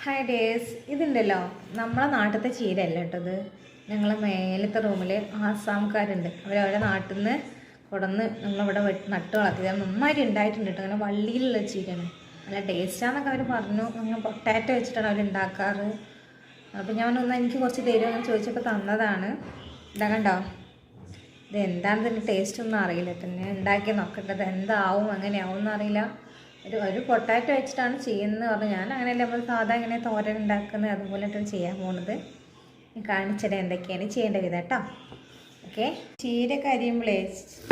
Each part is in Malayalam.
ഹായ് ഡേസ്, ഇതുണ്ടല്ലോ നമ്മളെ നാട്ടിലത്തെ ചീരയല്ല കേട്ടത്. ഞങ്ങളെ മേലത്തെ റൂമിൽ ആസാംകാരുണ്ട്. അവരവരുടെ നാട്ടിൽ നിന്ന് കൊടന്ന് നമ്മളിവിടെ നട്ട് വളർത്തിയത് നന്നായിട്ട് ഉണ്ടായിട്ടുണ്ട് കേട്ടോ. അങ്ങനെ വള്ളിയിലുള്ള ചീരയാണ്, നല്ല ടേസ്റ്റാന്നൊക്കെ അവർ പറഞ്ഞു. അങ്ങനെ പൊട്ടാറ്റോ വെച്ചിട്ടാണ് അവർ ഉണ്ടാക്കാറ്. അപ്പോൾ ഞാനൊന്ന് എനിക്ക് കുറച്ച് തരുമെന്ന് ചോദിച്ചപ്പോൾ തന്നതാണ്. ഇതാ കണ്ടോ, ഇത് എന്താണ് ഇതിൻ്റെ ടേസ്റ്റ് ഒന്നും അറിയില്ല. പിന്നെ ഉണ്ടാക്കി നോക്കേണ്ടത് എന്താവും എങ്ങനെയാവും എന്നറിയില്ല. ഒരു പൊട്ടാറ്റോ വെച്ചിട്ടാണ് ചെയ്യുന്നത് പറഞ്ഞു. ഞാൻ അങ്ങനെയല്ല, നമ്മൾ സാധാ ഇങ്ങനെ തോരൻ ഉണ്ടാക്കുന്നത് അതുപോലെയാണ് ചെയ്യാൻ പോകുന്നത്. കാണിച്ചിട്ട് എന്തൊക്കെയാണ് ചെയ്യേണ്ട വിധം കേട്ടോ. ഓക്കെ, ചീര കരിയുമ്പോഴേ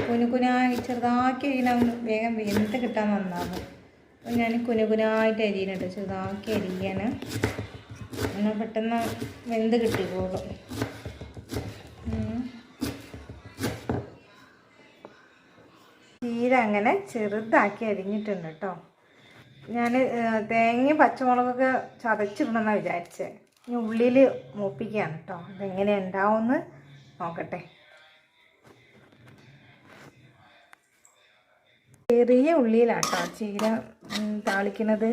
കുനുകുനായി ചെറുതാക്കി അരിയണം, വേഗം വെന്ത് കിട്ടാൻ നന്നാകും. അപ്പോൾ ഞാൻ കുനുകുനായിട്ട് അരിയണുണ്ട്, ചെറുതാക്കി അരിയാണ്, എന്നാൽ പെട്ടെന്ന് വെന്ത് കിട്ടിക്കോളും. ചീര അങ്ങനെ ചെറുതാക്കി അരിഞ്ഞിട്ടുണ്ട് കേട്ടോ. ഞാൻ തേങ്ങയും പച്ചമുളകൊക്കെ ചതച്ചിടണമെന്നാണ് വിചാരിച്ചത്. ഇനി ഉള്ളിൽ മൂപ്പിക്കുകയാണ് കേട്ടോ. അതെങ്ങനെ ഉണ്ടാവുമെന്ന് നോക്കട്ടെ. ചെറിയ ഉള്ളിയിലാണ് കേട്ടോ ചീര താളിക്കുന്നത്.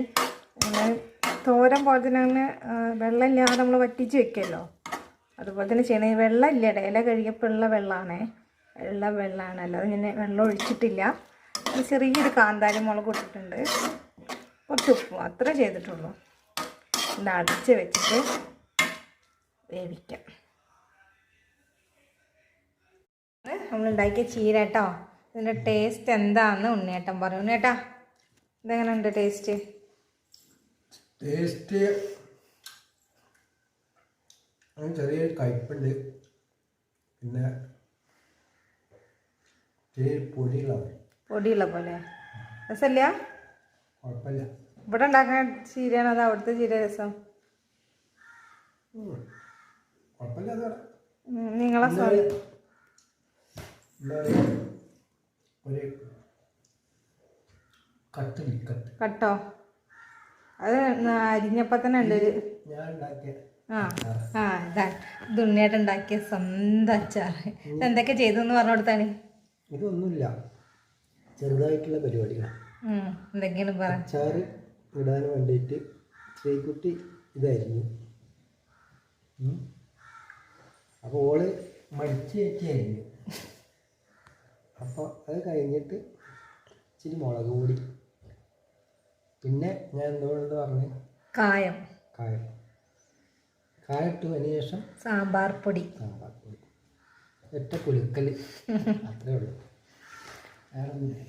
തോരൻ പോലെ തന്നെ അങ്ങനെ വെള്ളമില്ലാതെ നമ്മൾ വറ്റിച്ച് വെക്കുമല്ലോ, അതുപോലെ തന്നെ ചെയ്യണേ. വെള്ളമില്ല, ഇല കഴുകിയപ്പോൾ ഉള്ള വെള്ളമാണേ, വെള്ളമാണ്, അല്ലാതെ ഇങ്ങനെ വെള്ളം ഒഴിച്ചിട്ടില്ല. ചെറിയൊരു കാന്താരി മുളക് ഇട്ടിട്ടുണ്ട്, കുറച്ച് ഉപ്പും, അത്ര ചെയ്തിട്ടുള്ളൂ. ഇത് അടച്ച് വെച്ചിട്ട് വേവിക്കാം. നമ്മളുണ്ടാക്കിയ ചീര കേട്ടോ. ഇതിൻ്റെ ടേസ്റ്റ് എന്താണെന്ന് ഉണ്ണിയേട്ടൻ പറയും. ഉണ്ണിയേട്ടാ, ഇതെങ്ങനെ ഉണ്ട് ടേസ്റ്റ്? ചെറിയൊരു കയ്പുണ്ട്, പിന്നെ പൊടിയുള്ള പോലെ രസമില്ല. കുഴപ്പമില്ല. ഇവിടെ ഉണ്ടാക്കുന്ന ചീരയാണ് അത് അവിടുത്തെ ചീര രസം? നിങ്ങളെ കട്ടോ? അത് അരിഞ്ഞപ്പോൾ തന്നെ ഉണ്ട്. ഇതാ ഇത് ഉണ്ണിയായിട്ട് ഉണ്ടാക്കിയ സ്വന്തം അച്ചാർ. എന്തൊക്കെ ചെയ്തെന്ന് പറഞ്ഞു കൊടുത്താണ്. ഇതൊന്നുമില്ല, ചെറുതായിട്ടുള്ള പരിപാടികളാണ്. എന്തൊക്കെയാണ് പറ. അച്ചാറ് ഇടാൻ വേണ്ടിയിട്ട് ശ്രീകുട്ടി ഇതായിരുന്നു. അപ്പോൾ ഓള് മടിച്ച് വെച്ചായിരുന്നു. അപ്പോൾ അത് കഴിഞ്ഞിട്ട് ഇച്ചിരി മുളക് പൊടി, പിന്നെ ഞാൻ എന്തുകൊണ്ട് പറഞ്ഞു കായം ഇട്ടു. അതിന് ശേഷം സാമ്പാർ പൊടി ഒറ്റ കുലുക്കൽ, അത്രേ ഉള്ളൂ, വേറെ ഒന്നുമില്ല.